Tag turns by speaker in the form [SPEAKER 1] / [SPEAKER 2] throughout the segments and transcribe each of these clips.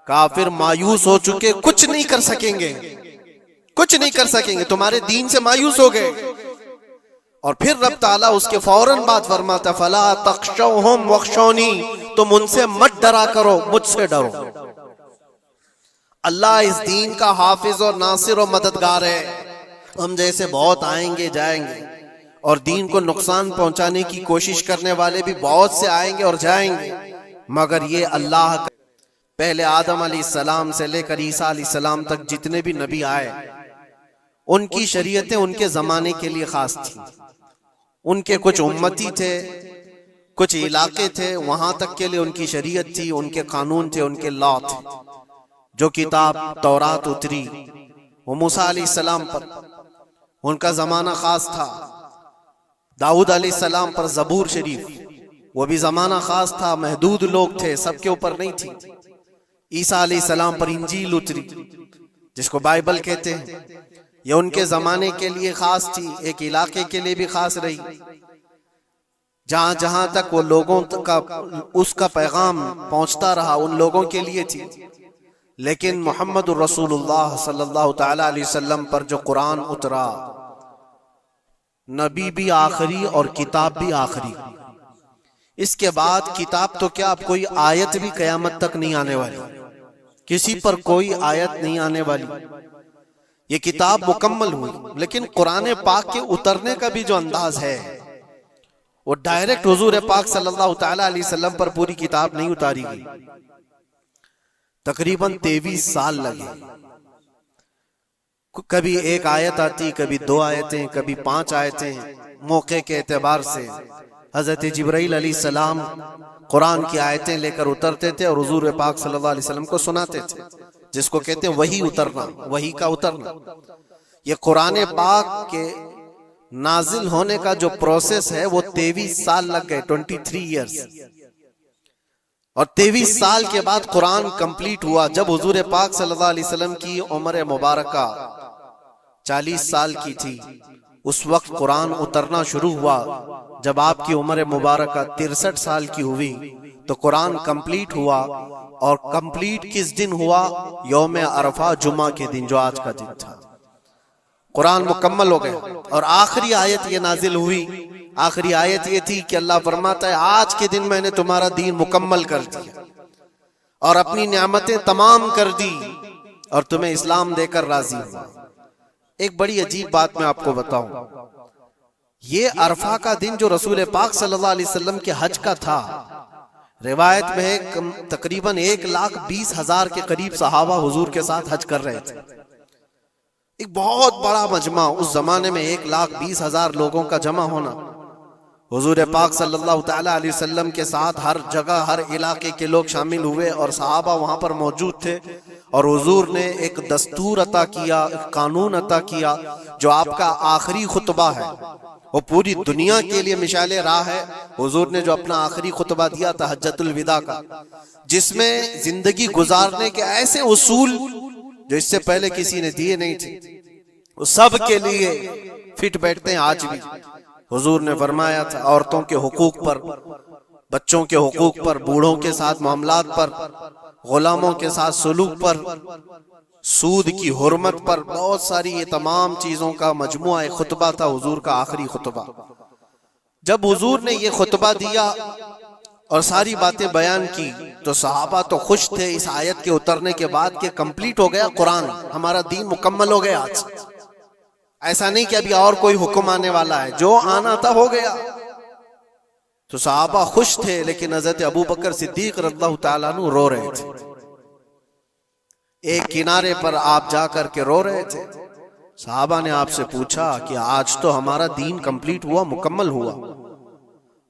[SPEAKER 1] کافر مایوس ہو چکے، کچھ نہیں کر سکیں گے، کچھ نہیں کر سکیں گے، تمہارے دین سے مایوس ہو گئے۔ اور پھر رب تعالیٰ اس کے فوراً بعد فرماتا فَلَا تَخْشَوْهُمْ وَاخْشَوْنِي، تم ان سے مت ڈرا کرو، مجھ سے ڈرو۔ اللہ اس دین کا حافظ اور ناصر و مددگار ہے۔ ہم جیسے بہت آئیں گے جائیں گے، اور دین کو نقصان پہنچانے کی کوشش کرنے والے بھی بہت سے آئیں گے اور جائیں گے، مگر یہ اللہ کا پہلے آدم علیہ السلام سے لے کر عیسیٰ علیہ السلام تک جتنے بھی نبی آئے، ان کی شریعتیں ان کے زمانے کے لیے خاص تھیں۔ ان کے کچھ امتی تھے، کچھ علاقے تھے، وہاں تک کے لیے ان کی شریعت تھی، ان کے قانون تھے، ان کے لا تھے۔ جو کتاب تورات اتری وہ موسیٰ علیہ السلام پر، ان کا زمانہ خاص تھا۔ داؤد علیہ السلام پر زبور شریف، وہ بھی زمانہ خاص تھا، محدود لوگ تھے، سب کے اوپر نہیں تھی۔ عیسیٰ علیہ السلام پر انجیل اتری جس کو بائبل کہتے ہیں، یہ ان کے زمانے کے لیے خاص تھی، ایک علاقے کے لیے بھی خاص رہی۔ جہاں جہاں تک وہ لوگوں کا اس کا پیغام پہنچتا رہا ان لوگوں کے لیے تھی۔ لیکن محمد الرسول اللہ صلی اللہ تعالی علیہ وسلم پر جو قرآن اترا، نبی بھی آخری اور کتاب بھی آخری۔ اس کے بعد کتاب تو کیا، اب کوئی آیت بھی قیامت تک نہیں آنے والی، کسی پر کوئی آیت نہیں آنے والی، یہ کتاب مکمل ہوئی۔ لیکن قرآن پاک کے اترنے کا بھی جو انداز ہے، وہ ڈائریکٹ حضور پاک صلی اللہ تعالی علیہ وسلم پر پوری کتاب نہیں اتاری گئی، تقریباً 23 سال لگے۔ کبھی ایک آیت آتی، کبھی 2 آیتیں، کبھی 5 آیتیں، موقع کے اعتبار سے۔ حضرت جبرائیل علیہ السلام قرآن کی آیتیں لے کر اترتے تھے اور حضور پاک صلی اللہ علیہ وسلم کو سناتے تھے، جس کو کہتے ہیں وحی اترنا، وحی کا اترنا۔ یہ قرآن پاک کے نازل ہونے کا جو پروسیس ہے وہ 23 سال لگ گئے، 23 ایئرز۔ اور 23 سال کے بعد قرآن کمپلیٹ ہوا۔ جب حضور پاک صلی اللہ علیہ وسلم کی عمر مبارکہ 40 سال کی تھی، اس وقت قرآن اترنا شروع ہوا۔ جب آپ کی عمر مبارکہ 63 سال کی ہوئی تو قرآن کمپلیٹ ہوا۔ اور کمپلیٹ کس دن ہوا؟ یوم عرفہ، جمعہ کے دن، جو آج کا دن تھا۔ قرآن مکمل ہو گیا۔ اور آخری آیت یہ نازل ہوئی، آخری آیت یہ تھی کہ اللہ فرماتا ہے آج کے دن میں نے تمہارا دین مکمل کر دیا اور اپنی نعمتیں تمام کر دی اور تمہیں اسلام دے کر راضی ہوا۔ ایک بڑی عجیب بات میں آپ کو بتاؤں، یہ عرفہ کا دن جو رسول پاک صلی اللہ علیہ وسلم کے حج کا تھا، روایت میں ہے تقریباً 1,20,000 کے قریب صحابہ حضور کے ساتھ حج کر رہے تھے۔ ایک بہت بڑا مجمع، اس زمانے میں 1,20,000 لوگوں کا جمع ہونا۔ حضور پاک صلی اللہ تعالی علیہ وسلم کے ساتھ ہر جگہ، ہر علاقے کے لوگ شامل ہوئے اور صحابہ وہاں پر موجود تھے۔ اور حضور نے ایک دستور عطا کیا، ایک قانون عطا کیا، جو آپ کا آخری خطبہ ہے، وہ پوری دنیا کے لیے مشعل راہ ہے۔ حضور نے جو اپنا آخری خطبہ دیا تھا حجۃ الوداع کا، جس میں زندگی گزارنے کے ایسے اصول جو اس سے پہلے کسی نے دیے نہیں تھے، وہ سب کے لیے فٹ بیٹھتے ہیں آج بھی۔ حضور نے فرمایا تھا عورتوں کے حقوق پر، بچوں کے حقوق پر، بوڑھوں کے ساتھ معاملات پر، غلاموں کے ساتھ سلوک پر، سود کی حرمت پر، بہت ساری یہ تمام چیزوں کا مجموعہ ایک خطبہ تھا، حضور کا آخری خطبہ۔ جب حضور نے یہ خطبہ دیا اور ساری باتیں بیان کی تو صحابہ تو خوش تھے اس آیت کے اترنے کے بعد کہ کمپلیٹ ہو گیا قرآن، ہمارا دین مکمل ہو گیا آج۔ ایسا نہیں کہ ابھی اور کوئی حکم آنے والا ہے، جو آنا تھا ہو گیا۔ تو صحابہ خوش تھے، لیکن حضرت ابوبکر صدیق رضی اللہ تعالیٰ عنہ رو رہے تھے۔ ایک کنارے پر آپ جا کر کے رو رہے تھے۔ صحابہ نے آپ سے پوچھا کہ آج تو ہمارا دین کمپلیٹ ہوا، مکمل ہوا،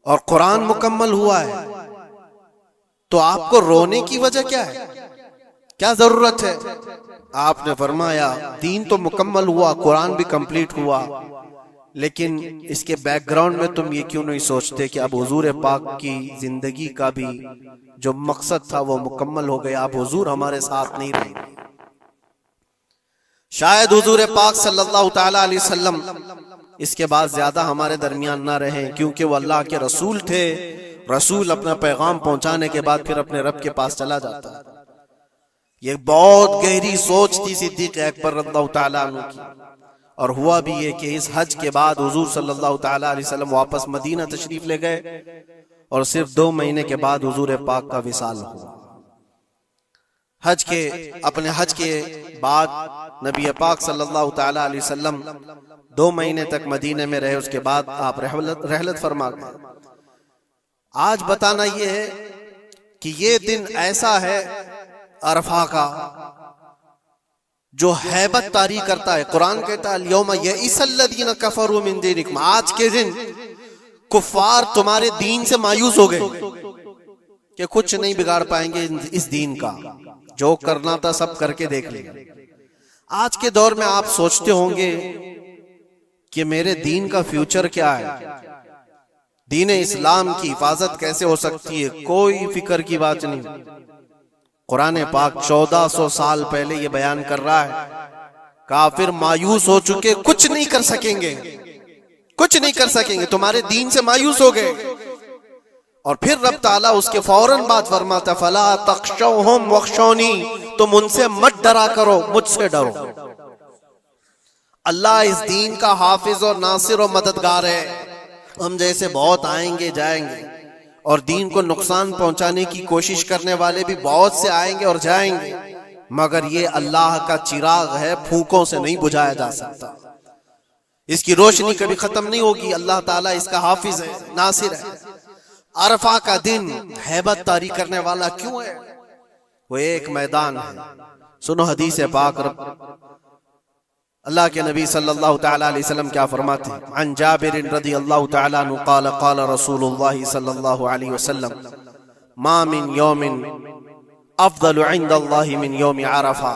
[SPEAKER 1] اور قرآن مکمل ہوا ہے، تو آپ کو رونے کی وجہ کیا ہے؟ کیا ضرورت ہے؟ آپ نے فرمایا دین تو مکمل ہوا، قرآن بھی کمپلیٹ ہوا، لیکن اس کے بیک گراؤنڈ میں تم یہ کیوں نہیں سوچتے کہ اب حضور پاک کی زندگی کا بھی جو مقصد تھا وہ مکمل ہو گیا، اب حضور ہمارے ساتھ نہیں رہیں گے۔ شاید حضور پاک صلی اللہ تعالی علیہ وسلم اس کے بعد زیادہ ہمارے درمیان نہ رہیں، کیونکہ وہ اللہ کے رسول تھے۔ رسول اپنا پیغام پہنچانے کے بعد پھر اپنے رب کے پاس چلا جاتا ہے۔ یہ بہت گہری سوچ تھی صدیق اکبر رضی اللہ تعالیٰ عنہ کی، اور ہوا بھی یہ کہ اس حج کے بعد حضور صلی اللہ تعالیٰ علیہ وسلم واپس مدینہ تشریف لے گئے، اور صرف 2 مہینے کے بعد حضور پاک کا وصال ہوا۔ اپنے حج کے بعد نبی پاک صلی اللہ تعالیٰ علیہ وسلم 2 مہینے تک مدینہ میں رہے، اس کے بعد آپ رحلت فرما گئے۔ آج بتانا یہ ہے کہ یہ دن ایسا ہے عرفہ کا جو ہیبت طاری کرتا ہے۔ قرآن کہتا ہے الیوم یئس الذین کفروا من دینکم، آج کے دن کفار تمہارے دین سے مایوس ہو گئے کہ کچھ نہیں بگاڑ پائیں گے اس دین کا، جو کرنا تھا سب کر کے دیکھ لیں۔ آج کے دور میں آپ سوچتے ہوں گے کہ میرے دین کا فیوچر کیا ہے، دین اسلام کی حفاظت کیسے ہو سکتی ہے؟ کوئی فکر کی بات نہیں۔ قرآن پاک 1400 سال پہلے یہ بیان کر رہا ہے، کافر مایوس ہو چکے، کچھ نہیں کر سکیں گے، کچھ نہیں کر سکیں گے، تمہارے دین سے مایوس ہو گئے۔ اور پھر رب تعالیٰ اس کے فوراً بعد فرماتا فلا تخشوہم واخشونی، تم ان سے مت ڈرا کرو، مجھ سے ڈرو۔ اللہ اس دین کا حافظ اور ناصر و مددگار ہے۔ ہم جیسے بہت آئیں گے جائیں گے، اور دین کو نقصان پہنچانے کی کوشش کرنے والے بھی بہت سے آئیں گے اور جائیں گے، مگر یہ اللہ کا چراغ ہے، پھونکوں سے نہیں بجھایا جا سکتا، اس کی روشنی کبھی ختم نہیں ہوگی۔ اللہ تعالیٰ اس کا حافظ ہے، ناصر ہے۔ عرفہ کا دن ہیبت طاری کرنے والا کیوں ہے؟ وہ ایک میدان ہے۔ سنو حدیث پاک، اللہ کے نبی صلی اللہ تعالیٰ علیہ وسلم کیا فرماتے ہیں؟ عن جابر رضی اللہ تعالیٰ عنہ قال قال رسول اللہ صلی اللہ علیہ وسلم ما من یوم افضل عند اللہ من یوم عرفہ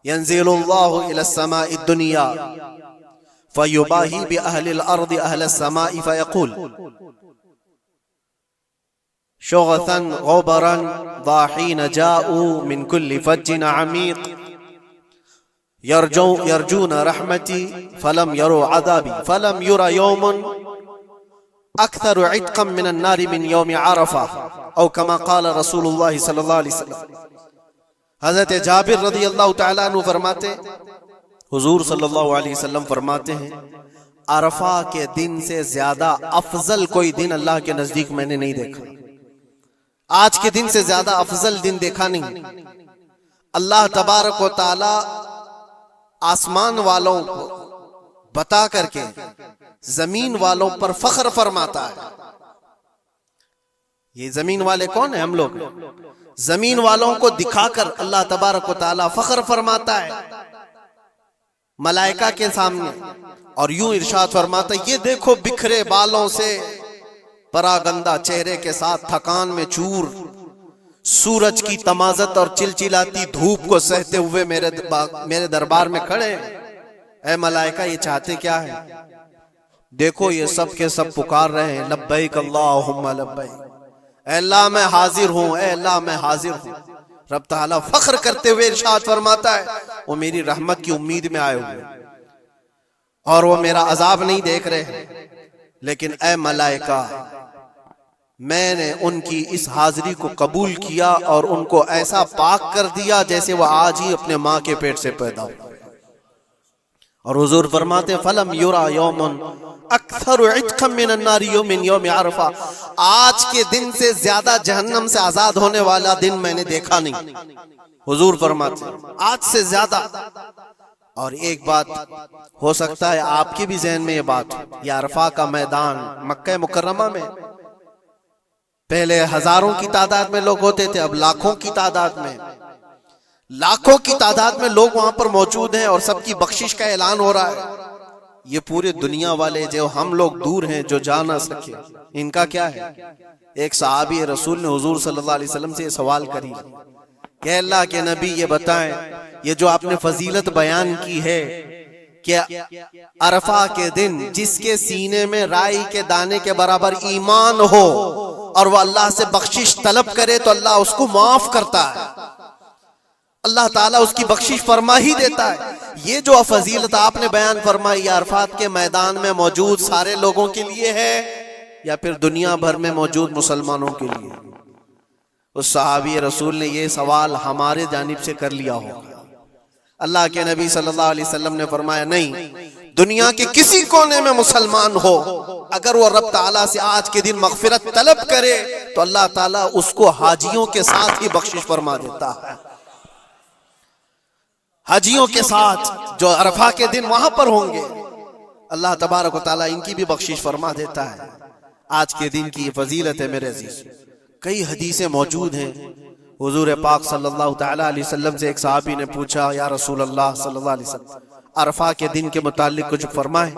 [SPEAKER 1] ينزل اللہ الى السماء الدنیا فیباہی بأہل الارض اہل السماء فیقول شغثا غبرا ضاحین جاؤوا من كل فج عمیق یرجون رحمتی فلم یروا عذابی فلم یرا یوم اکثر عتقا من النار من یوم عرفہ او کما قال رسول اللہ صلی اللہ علیہ وسلم۔ حضرت جابر رضی اللہ تعالیٰ عنہ فرماتے، حضور صلی اللہ علیہ وسلم فرماتے ہیں عرفہ کے دن سے زیادہ افضل کوئی دن اللہ کے نزدیک میں نے نہیں دیکھا، آج کے دن سے زیادہ افضل دن دیکھا نہیں۔ اللہ تبارک و تعالی آسمان والوں کو بتا کر کے زمین والوں پر فخر فرماتا ہے۔ یہ زمین والے کون ہیں؟ ہم لوگ۔ زمین والوں کو دکھا کر اللہ تبارک و تعالی فخر فرماتا ہے ملائکہ کے سامنے، اور یوں ارشاد فرماتا ہے یہ دیکھو بکھرے بالوں سے پراگندہ چہرے کے ساتھ تھکان میں چور، سورج کی تمازت اور چلچلاتی دھوپ کو سہتے ہوئے میرے دربار میں کھڑے۔ اے ملائکہ یہ چاہتے کیا ہے؟ دیکھو یہ سب کے سب پکار رہے ہیں لبیک اللہم لبیک، اے اللہ میں حاضر ہوں، اے اللہ میں حاضر ہوں۔ رب تعالیٰ فخر کرتے ہوئے ارشاد فرماتا ہے وہ میری رحمت کی امید میں آئے ہوئے اور وہ میرا عذاب نہیں دیکھ رہے، لیکن اے ملائکہ میں نے ان کی اس حاضری کو قبول کیا اور ان کو ایسا پاک کر دیا جیسے وہ آج ہی اپنے ماں کے پیٹ سے پیدا ہو۔ اور حضور فرماتے فلم یرا یوم اکثر عتقا من النار من یوم عرفہ، آج کے دن سے زیادہ جہنم سے آزاد ہونے والا دن میں نے دیکھا نہیں۔ حضور فرماتے آج سے زیادہ۔ اور ایک بات ہو سکتا ہے آپ کی بھی ذہن میں یہ بات، یہ عرفہ کا میدان مکہ مکرمہ میں پہلے ہزاروں کی تعداد میں لوگ ہوتے تھے، اب لاکھوں کی تعداد میں لوگ وہاں پر موجود ہیں، اور سب کی بخشش کا اعلان ہو رہا ہے۔ یہ پورے دنیا والے جو ہم لوگ دور ہیں جو جا نہ سکے، ان کا کیا ہے؟ ایک صحابی رسول نے حضور صلی اللہ علیہ وسلم سے یہ سوال کری کہ اللہ کے نبی یہ بتائیں، یہ جو آپ نے فضیلت بیان کی ہے کہ عرفہ کے دن جس کے سینے میں رائی کے دانے کے برابر ایمان ہو اور وہ اللہ سے بخشش طلب کرے تو اللہ اس کو معاف کرتا ہے، اللہ تعالیٰ اس کی بخشش فرما ہی دیتا ہے۔ یہ جو فضیلت آپ نے بیان فرمائی عرفات کے میدان میں موجود سارے لوگوں کے لیے ہے یا پھر دنیا بھر میں موجود مسلمانوں کے لیے؟ اس صحابی رسول نے یہ سوال ہمارے جانب سے کر لیا ہوگا۔ اللہ کے نبی صلی اللہ علیہ وسلم نے فرمایا نہیں، دنیا کے کسی کونے میں مسلمان ہو، اگر وہ رب تعالیٰ سے آج کے دن مغفرت طلب کرے تو اللہ تعالیٰ اس کو حاجیوں کے ساتھ ہی بخشش فرما دیتا ہے۔ حاجیوں کے ساتھ جو عرفہ کے دن وہاں پر ہوں گے، اللہ تبارک و تعالیٰ ان کی بھی بخشش فرما دیتا ہے۔ آج کے دن کی فضیلت ہے میرے عزیز، کئی حدیثیں موجود ہیں۔ حضور پاک صلی اللہ تعالیٰ علیہ وسلم سے ایک صحابی نے پوچھا، یا رسول اللہ صلی اللہ علیہ وسلم عرفہ کے دن کے متعلق کچھ فرمائیں،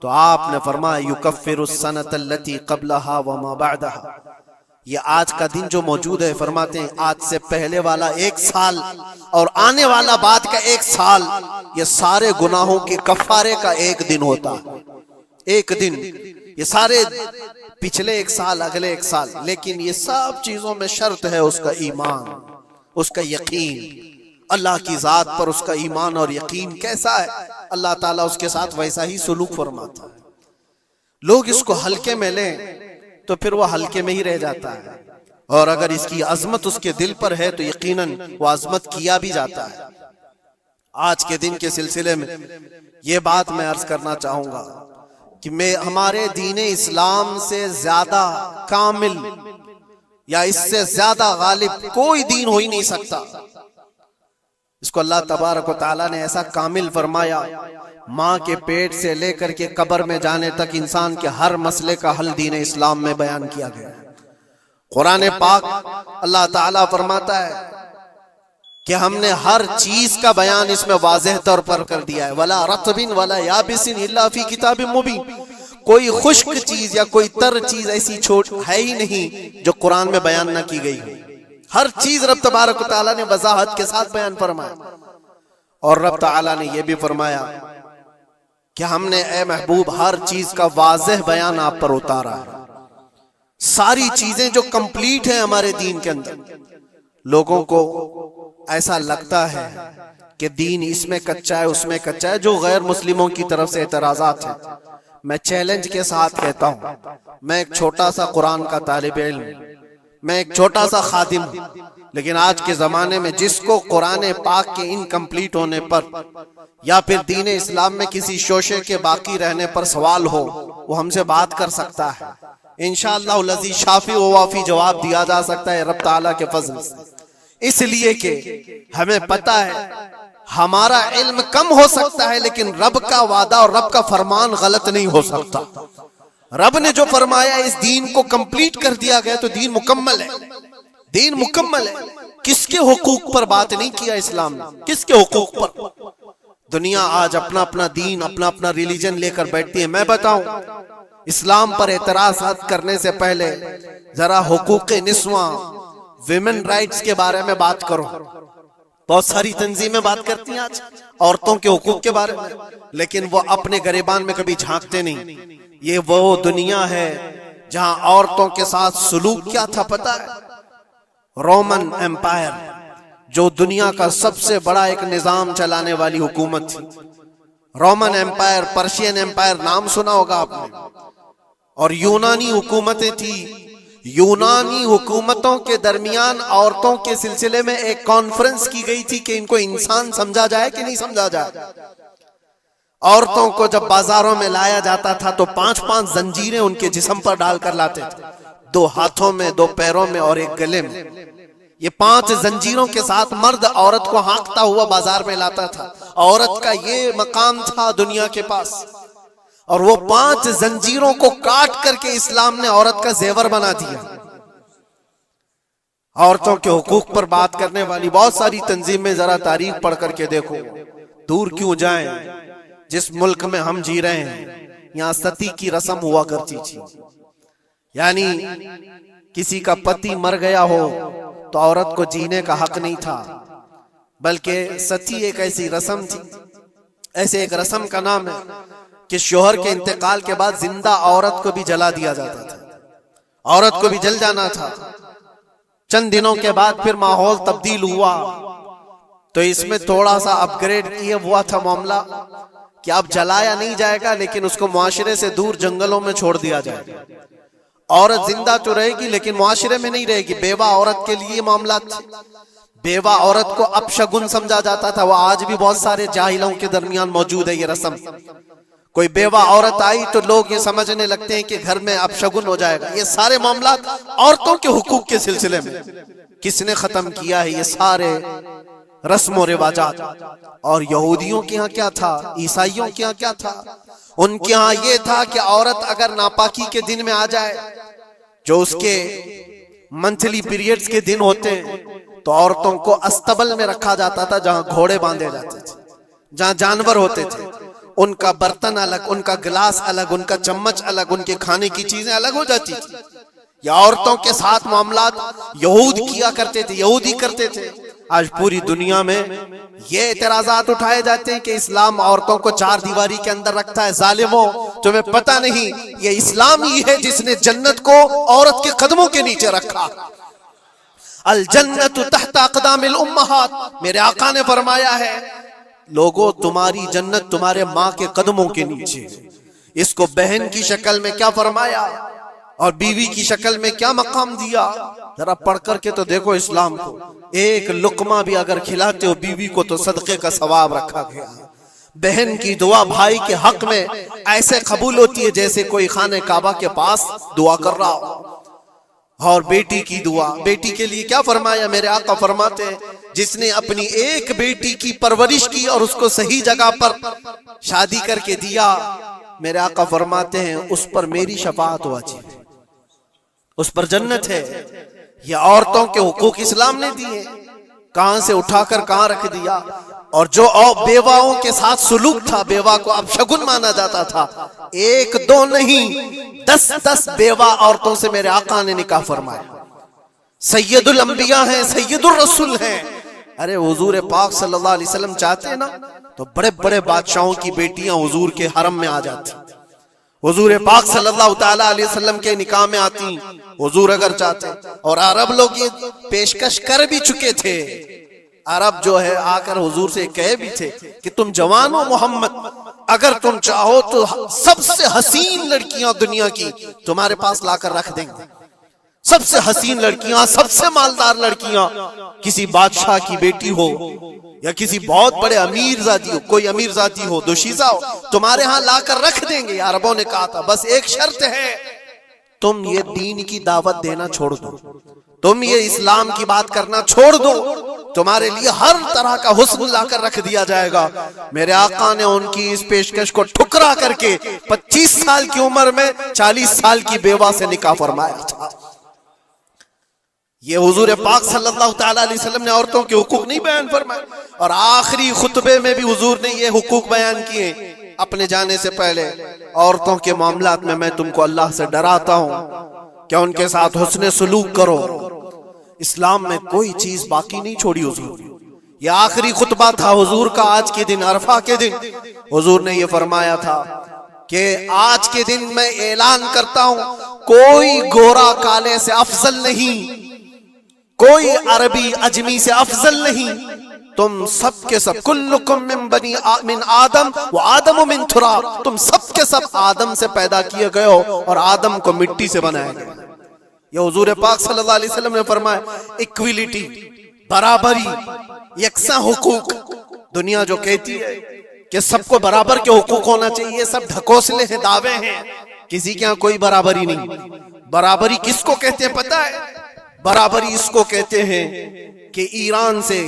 [SPEAKER 1] تو آپ نے فرمایا یکفر السنۃ التي قبلها وما بعدها، یہ آج کا دن جو موجود ہے، فرماتے ہیں آج سے پہلے والا 1 سال اور آنے والا بعد کا 1 سال، یہ سارے گناہوں کے کفارے کا 1 دن ہوتا ہے۔ 1 دن، یہ سارے پچھلے 1 سال، اگلے 1 سال، لیکن یہ سب چیزوں میں شرط ہے اس کا ایمان، اس کا یقین، اللہ کی ذات پر اس کا ایمان اور یقین کیسا ہے، اللہ تعالیٰ اس کے ساتھ ویسا ہی سلوک فرماتا ہے۔ لوگ اس کو ہلکے میں لیں تو پھر وہ ہلکے میں ہی رہ جاتا ہے، اور اگر اس کی عظمت اس کے دل پر ہے تو یقیناً وہ عظمت کیا بھی جاتا ہے۔ آج کے دن کے سلسلے میں یہ بات میں عرض کرنا چاہوں گا کہ ہمارے دین اسلام سے زیادہ کامل یا اس سے زیادہ غالب کوئی دین ہو ہی نہیں سکتا۔ اس کو اللہ تبارک و تعالیٰ نے ایسا کامل فرمایا، ماں کے پیٹ سے لے کر کے قبر میں جانے تک انسان کے ہر مسئلے کا حل دین اسلام میں بیان کیا گیا ہے۔ قرآن پاک اللہ تعالیٰ فرماتا ہے کہ ہم نے ہر چیز کا بیان اس میں واضح طور پر کر دیا ہے، وَلَا رَطْبٍ وَلَا يَابِسٍ إِلَّا فِي كِتَابٍ مُبِينٍ، کوئی خشک چیز یا کوئی تر چیز ایسی ہے ہی نہیں جو قرآن میں بیان نہ کی گئی ہے۔ ہر چیز رب تبارک و تعالیٰ نے وضاحت کے ساتھ بیان فرمایا، اور رب تعالیٰ نے یہ بھی فرمایا کہ ہم نے اے محبوب ہر چیز کا واضح بیان آپ پر اتارا ہے۔ ساری چیزیں جو کمپلیٹ ہیں ہمارے دین کے اندر، لوگوں کو ایسا لگتا ہے کہ دین اس میں کچا ہے اس میں کچا ہے، جو غیر مسلموں کی طرف سے اعتراضات ہیں۔ میں چیلنج کے ساتھ کہتا ہوں، میں ایک چھوٹا سا قرآن کا طالب علم، میں ایک چھوٹا سا خادم ہوں، لیکن آج کے زمانے میں جس کو قرآن پاک کے انکمپلیٹ ہونے پر یا پھر دین اسلام میں کسی شوشے کے باقی رہنے پر سوال ہو، وہ ہم سے بات کر سکتا ہے۔ انشاءاللہ الذی شافی و وافی جواب دیا جا سکتا ہے رب تعالیٰ کے فضل سے، اس لیے کہ ہمیں پتہ ہے ہمارا علم کم ہو سکتا ہے لیکن رب کا وعدہ اور رب کا فرمان غلط نہیں ہو سکتا۔ رب نے جو فرمایا اس دین کو کمپلیٹ کر دیا گیا تو دین مکمل ہے، دین مکمل ہے۔ کس کے حقوق پر بات نہیں کیا اسلام نے، کس کے حقوق پر؟ دنیا آج اپنا اپنا دین، اپنا اپنا ریلیجن لے کر بیٹھتی ہے۔ میں بتاؤں، اسلام پر اعتراضات کرنے سے پہلے ذرا حقوق نسواں، ویمن رائٹس کے بارے میں بات کرو۔ بہت ساری تنظیمیں بات کرتی ہیں آج عورتوں کے حقوق کے بارے میں، لیکن وہ اپنے گریبان میں کبھی جھانکتے نہیں۔ یہ وہ دنیا ہے جہاں عورتوں کے ساتھ سلوک کیا تھا پتہ ہے؟ رومن ایمپائر، جو دنیا کا سب سے بڑا ایک نظام چلانے والی حکومت تھی، رومن ایمپائر، پرشین ایمپائر، نام سنا ہوگا آپ نے، اور یونانی حکومتیں تھی۔ یونانی حکومتوں کے درمیان عورتوں کے سلسلے میں ایک کانفرنس کی گئی تھی کہ ان کو انسان سمجھا جائے کہ نہیں سمجھا جائے۔ عورتوں کو جب بازاروں میں لایا جاتا تھا تو 5 زنجیریں ان کے جسم پر ڈال کر لاتے تھے، 2 ہاتھوں میں، 2 پیروں میں اور 1 گلے میں۔ یہ 5 زنجیروں کے ساتھ مرد عورت کو ہانکتا ہوا بازار میں لاتا تھا۔ عورت کا یہ مقام تھا دنیا کے پاس، اور وہ 5 زنجیروں کو کاٹ کر کے اسلام نے عورت کا زیور بنا دیا۔ عورتوں کے حقوق پر بات کرنے والی بہت ساری تنظیمیں، ذرا تاریخ پڑھ کر کے دیکھو۔ دور کیوں جائیں، جس ملک میں ہم جی رہے ہیں یہاں ستی کی رسم ہوا کرتی تھی، یعنی کسی کا پتی مر گیا ہو تو عورت کو جینے کا حق نہیں تھا، بلکہ ستی ایک ایسی رسم تھی۔ ایسے ایک رسم کا نام ہے کہ شوہر کے انتقال کے بعد زندہ عورت کو بھی جلا دیا جاتا تھا، عورت کو بھی جل جانا تھا۔ چند دنوں کے بعد پھر ماحول تبدیل ہوا تو اس میں تھوڑا سا اپ گریڈ کیا ہوا تھا معاملہ کہ اب جلایا نہیں جائے گا لیکن اس کو معاشرے سے دور جنگلوں میں چھوڑ دیا جائے گا۔ عورت زندہ تو رہے گی لیکن معاشرے میں نہیں رہے گی. بیوہ عورت کے لیے معاملات تھے. بیوہ عورت کو اپشگن سمجھا جاتا تھا. وہ آج بھی بہت سارے جاہلوں کے درمیان موجود ہے یہ رسم. کوئی بیوہ عورت آئی تو لوگ یہ سمجھنے لگتے ہیں کہ گھر میں اپشگن ہو جائے گا. یہ سارے معاملات عورتوں کے حقوق کے سلسلے میں کس نے ختم کیا ہے؟ یہ سارے رسم و رواجات. اور یہودیوں کے ہاں کیا تھا، عیسائیوں کے ہاں کیا تھا؟ ان کے ہاں یہ تھا کہ عورت اگر ناپاکی کے دن میں آ جائے، جو اس کے منتھلی پیریڈز کے دن ہوتے ہیں، تو عورتوں کو استبل میں رکھا جاتا تھا جہاں گھوڑے باندھے جاتے تھے، جہاں جانور ہوتے تھے. ان کا برتن الگ، ان کا گلاس الگ، ان کا چمچ الگ، ان کے کھانے کی چیزیں الگ ہو جاتی تھی. یا عورتوں کے ساتھ معاملات یہود کیا کرتے تھے، یہودی کرتے تھے. آج پوری دنیا میں یہ اعتراضات اٹھائے جاتے ہیں کہ اسلام عورتوں کو چار دیواری کے اندر رکھتا ہے. ظالموں، تمہیں پتہ نہیں یہ اسلام ہی ہے جس نے جنت کو عورت کے قدموں کے نیچے رکھا. الجنت تحت اقدام الامہات، میرے آقا نے فرمایا ہے لوگوں تمہاری جنت تمہارے ماں کے قدموں کے نیچے. اس کو بہن کی شکل میں کیا فرمایا اور بیوی کی شکل میں کیا مقام دیا. ذرا پڑھ کر کے تو دیکھو اسلام کو. ایک لقمہ بھی اگر کھلاتے ہو بیوی کو تو صدقے کا ثواب رکھا گیا. بہن کی دعا بھائی کے حق میں ایسے قبول ہوتی ہے جیسے کوئی خانہ کعبہ کے پاس دعا کر رہا ہو. اور بیٹی کی دعا، بیٹی کے لیے کیا فرمایا؟ میرے آقا فرماتے ہیں جس نے اپنی ایک بیٹی کی پرورش کی اور اس کو صحیح جگہ پر شادی کر کے دیا، میرے آقا فرماتے ہیں اس پر میری شفاعت واجب ہے، اس پر جنت ہے. یہ عورتوں کے حقوق اسلام نے دیے، کہاں سے اٹھا کر کہاں رکھ دیا. اور جو بیواؤں کے ساتھ سلوک تھا، بیوہ کو اپشگن مانا جاتا تھا. ایک دو نہیں، 10 بیوہ عورتوں سے میرے آقا نے نکاح فرمایا. سید الانبیاء ہیں، سید الرسول ہیں. ارے حضور پاک صلی اللہ علیہ وسلم چاہتے نا تو بڑے بڑے بادشاہوں کی بیٹیاں حضور کے حرم میں آ جاتی. حضور پاک صلی اللہ تعالی علیہ وسلم کے نکاح میں آتی حضور اگر چاہتے. اور عرب لوگ یہ پیشکش کر بھی چکے تھے. عرب جو ہے آ کر حضور سے کہے بھی تھے کہ تم جوان ہو محمد، اگر تم چاہو تو سب سے حسین لڑکیاں دنیا کی تمہارے پاس لا کر رکھ دیں گے. سب سے حسین لڑکیاں، سب سے مالدار لڑکیاں، کسی بادشاہ کی بیٹی ہو یا کسی بہت بڑے امیر زادی ہو، کوئی امیر زادی ہو، دوشیزہ ہو، تمہارے ہاں لا کر رکھ دیں گے. عربوں نے کہا تھا بس ایک شرط ہے، تم یہ دین کی دعوت دینا چھوڑ دو، تم یہ اسلام کی بات کرنا چھوڑ دو، تمہارے لیے ہر طرح کا حسن لا کر رکھ دیا جائے گا. میرے آقا نے ان کی اس پیشکش کو ٹھکرا کر کے 25 سال کی عمر میں 40 سال کی بیوہ سے نکاح فرمایا تھا. یہ حضور پاک صلی اللہ تعالی علیہ وسلم نے عورتوں کے حقوق نہیں بیان فرمائے. اور آخری خطبے میں بھی حضور نے یہ حقوق بیان کیے اپنے جانے سے پہلے. عورتوں کے معاملات میں تم کو اللہ سے ڈراتا ہوں کہ ان کے ساتھ حسن سلوک کرو. اسلام میں کوئی چیز باقی نہیں چھوڑی حضور. یہ آخری خطبہ تھا حضور کا آج کے دن، عرفہ کے دن. حضور نے یہ فرمایا تھا کہ آج کے دن میں اعلان کرتا ہوں کوئی گورا کالے سے افضل نہیں، کوئی عربی اجمی سے افضل نہیں. تم سب کے سب کلکم من آدم و آدم من تراب، تم سب کے سب آدم سے پیدا کیے گئے ہو اور آدم کو مٹی سے بنایا گیا. یہ حضور پاک صلی اللہ علیہ وسلم نے فرمایا ایکویلٹی، برابری، یکساں حقوق. دنیا جو کہتی ہے کہ سب کو برابر کے حقوق ہونا چاہیے، یہ سب ڈھکوسلے ہیں، دعوے ہیں. کسی کے ہاں کوئی برابری نہیں. برابری کس کو کہتے ہیں پتہ ہے؟ برابری اس کو کہتے ہیں کہ ایران سے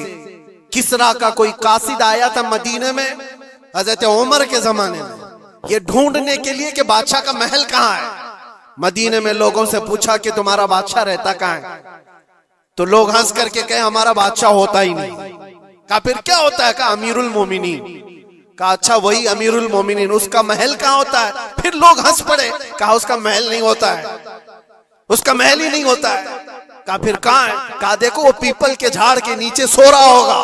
[SPEAKER 1] کسرا کا کوئی قاصد آیا تھا مدینے میں حضرت عمر کے زمانے میں، یہ ڈھونڈنے کے لیے کہ بادشاہ کا محل کہاں ہے. مدینے میں لوگوں سے پوچھا کہ تمہارا بادشاہ رہتا کہاں ہے؟ تو لوگ ہنس کر کے کہے ہمارا بادشاہ ہوتا ہی نہیں. کہا پھر کیا ہوتا ہے؟ کہا امیر المومنین. کہا اچھا وہی امیر المومنین، اس کا محل کہاں ہوتا ہے؟ پھر لوگ ہنس پڑے. کہا اس کا محل نہیں ہوتا ہے، اس کا محل ہی نہیں ہوتا ہے. کہا پھر کہاں ہے؟ کہا دیکھو وہ پیپل کے جھاڑ کے نیچے سو رہا ہوگا.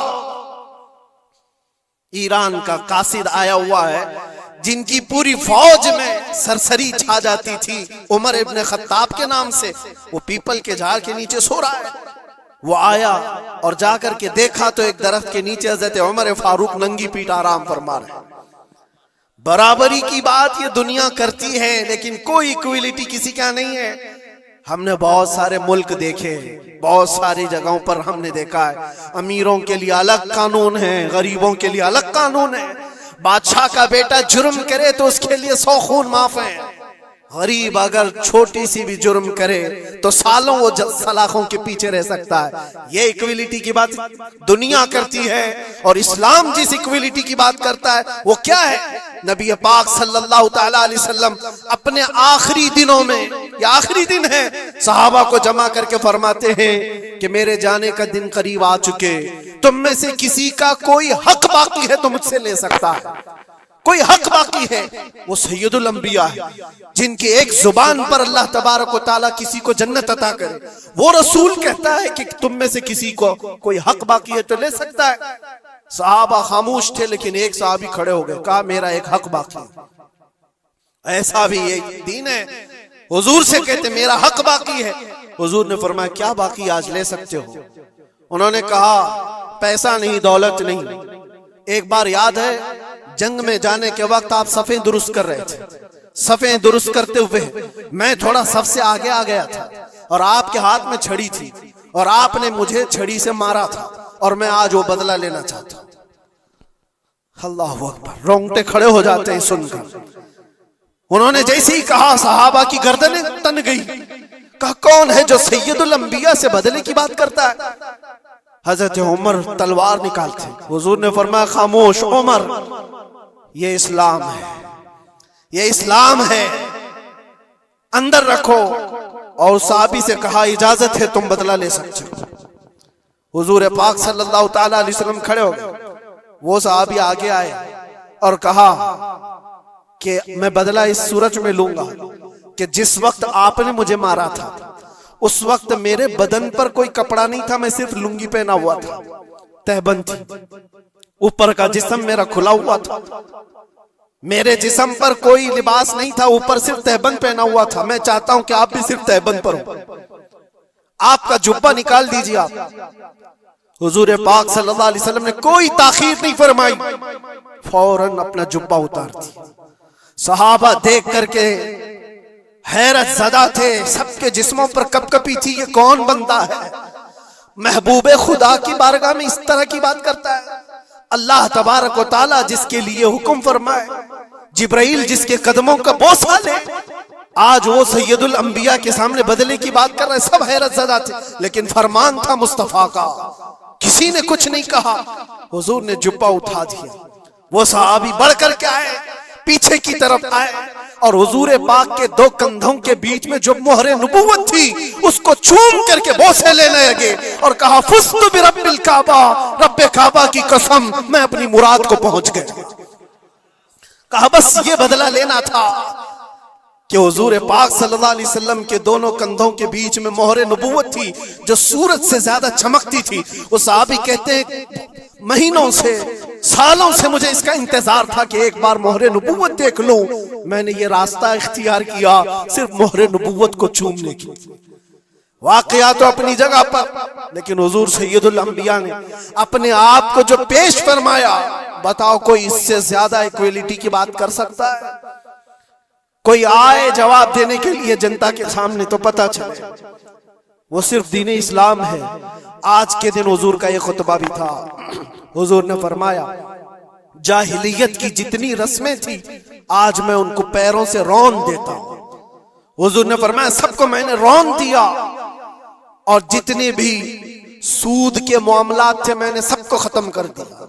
[SPEAKER 1] ایران کا قاصد آیا ہوا ہے جن کی پوری فوج میں سرسری چھا جاتی تھی عمر ابن خطاب کے نام سے، وہ پیپل کے جھاڑ کے نیچے سو رہا ہے. وہ آیا اور جا کر کے دیکھا تو ایک درخت کے نیچے حضرت عمر فاروق ننگی پیٹ آرام فرما رہے. برابری کی بات یہ دنیا کرتی ہے لیکن کوئی ایکویلٹی کسی کا نہیں ہے. ہم نے بہت سارے ملک دیکھے، بہت ساری جگہوں پر ہم نے دیکھا ہے امیروں کے لیے الگ قانون ہے، غریبوں کے لیے الگ قانون ہے۔ بادشاہ کا بیٹا جرم کرے تو اس کے لیے 100 خون معاف ہیں، غریب اگر چھوٹی سی بھی جرم کرے تو سالوں وہ سلاخوں کے پیچھے رہ سکتا ہے۔ یہ ایکویلٹی کی بات دنیا کرتی ہے، اور اسلام جس ایکویلٹی کی بات کرتا ہے وہ کیا ہے؟ نبی پاک صلی اللہ تعالی علیہ وسلم اپنے آخری دنوں میں، یہ آخری دن ہے، صحابہ کو جمع کر کے فرماتے ہیں کہ میرے جانے کا دن قریب آ چکے، تم میں سے کسی کا کوئی حق باقی ہے تو مجھ سے لے سکتا ہے، کوئی حق باقی ہے۔ وہ سید الانبیاء ہے جن کی ایک زبان پر اللہ تبارک و تعالیٰ کسی کو جنت عطا کرے، وہ رسول کہتا ہے کہ تم میں سے کسی کو کوئی حق باقی ہے تو لے سکتا ہے۔ صحابہ خاموش تھے، لیکن ایک صحابی کھڑے ہو گئے، کہا میرا ایک حق باقی ہے۔ ایسا بھی ایک دین ہے، حضور سے کہتے میرا حق باقی ہے۔ حضور نے فرمایا کیا باقی آج لے سکتے ہو؟ انہوں نے کہا پیسہ نہیں، دولت نہیں۔ ایک بار یاد ہے جنگ میں جانے کے وقت آپ صفیں درست کر رہے تھے، صفیں درست کرتے ہوئے میں تھوڑا صف سے آگے آ گیا تھا، اور آپ کے ہاتھ میں چھڑی تھی، اور آپ نے مجھے چھڑی سے مارا تھا، اور میں آج وہ بدلہ لینا چاہتا ہوں۔ اللہ اکبر، رونگٹے کھڑے ہو جاتے ہیں سن کر۔ انہوں نے جیسے ہی کہا صحابہ کی گردنیں تن گئی، کہا کون ہے جو سید الانبیاء سے بدلے کی بات کرتا ہے؟ حضرت عمر تلوار نکالتے، حضور نے فرمایا خاموش عمر، یہ اسلام ہے، یہ اسلام ہے، اندر رکھو۔ اور صحابی سے کہا اجازت ہے تم بدلہ لے سکتے ہو۔ حضور پاک صلی اللہ تعالی علیہ وسلم کھڑے ہو گئے، وہ صحابی آگے آئے اور کہا کہ میں بدلہ اس صورت میں لوں گا کہ جس وقت آپ نے مجھے مارا تھا اس وقت میرے بدن پر کوئی کپڑا نہیں تھا، میں صرف لنگی پہنا ہوا تھا، تہبند تھی، اوپر کا جسم میرا کھلا ہوا تھا، میرے جسم پر کوئی لباس نہیں تھا، اوپر صرف تہبند پہنا ہوا تھا۔ میں چاہتا ہوں کہ آپ بھی صرف تہبند پر ہو، آپ کا جبہ نکال دیجیے۔ آپ حضور پاک صلی اللہ علیہ وسلم نے کوئی تاخیر نہیں فرمائی، فوراً اپنا جبہ اتار دیا۔ صحابہ دیکھ کر کے حیرت زدہ تھے، سب کے جسموں پر کپ کپی تھی، یہ کون بندہ ہے؟ محبوب خدا کی بارگاہ میں اس طرح کی بات کرتا ہے؟ اللہ تبارک و تعالیٰ جس کے لیے حکم فرمائے، جبرائیل جس کے قدموں کا بوسہ لے، آج وہ سید الانبیاء کے سامنے بدلے کی بات کر رہے، سب حیرت زدہ تھے، لیکن فرمان تھا مصطفیٰ کا، کسی نے کچھ نہیں کہا۔ حضور نے جبہ اٹھا دیا، وہ صحابی بڑھ کر کے آئے، پیچھے کی طرف آئے، اور حضور پاک کے دو کندھوں کے بیچ میں جو مہر نبوت تھی اس کو چوم کر کے بوسے لینے لگے، اور کہا فزت برب الکعبہ، رب کعبہ کی قسم میں اپنی مراد کو پہنچ گیا۔ کہا بس یہ بدلہ لینا تھا کہ حضور پاک صلی اللہ علیہ وسلم کے دونوں کندھوں کے بیچ میں مہر نبوت تھی جو سورج سے زیادہ چمکتی تھی۔ وہ صحابی کہتے ہیں مہینوں سے، سالوں سے مجھے اس کا انتظار تھا کہ ایک بار مہر نبوت دیکھ لوں، میں نے یہ راستہ اختیار کیا صرف مہر نبوت کو چومنے کی۔ واقعہ تو اپنی جگہ پر، لیکن حضور سید الانبیاء نے اپنے آپ کو جو پیش فرمایا، بتاؤ کوئی اس سے زیادہ ایکویلٹی کی بات کر سکتا ہے؟ کوئی آئے جواب دینے کے لیے جنتا کے سامنے تو پتہ چلے وہ صرف دین اسلام ہے۔ آج کے دن حضور کا یہ خطبہ بھی تھا، حضور نے فرمایا جاہلیت کی جتنی رسمیں تھی آج میں ان کو پیروں سے رون دیتا ہوں۔ حضور نے فرمایا سب کو میں نے رون دیا، اور جتنے بھی سود کے معاملات تھے میں نے سب کو ختم کر دیا۔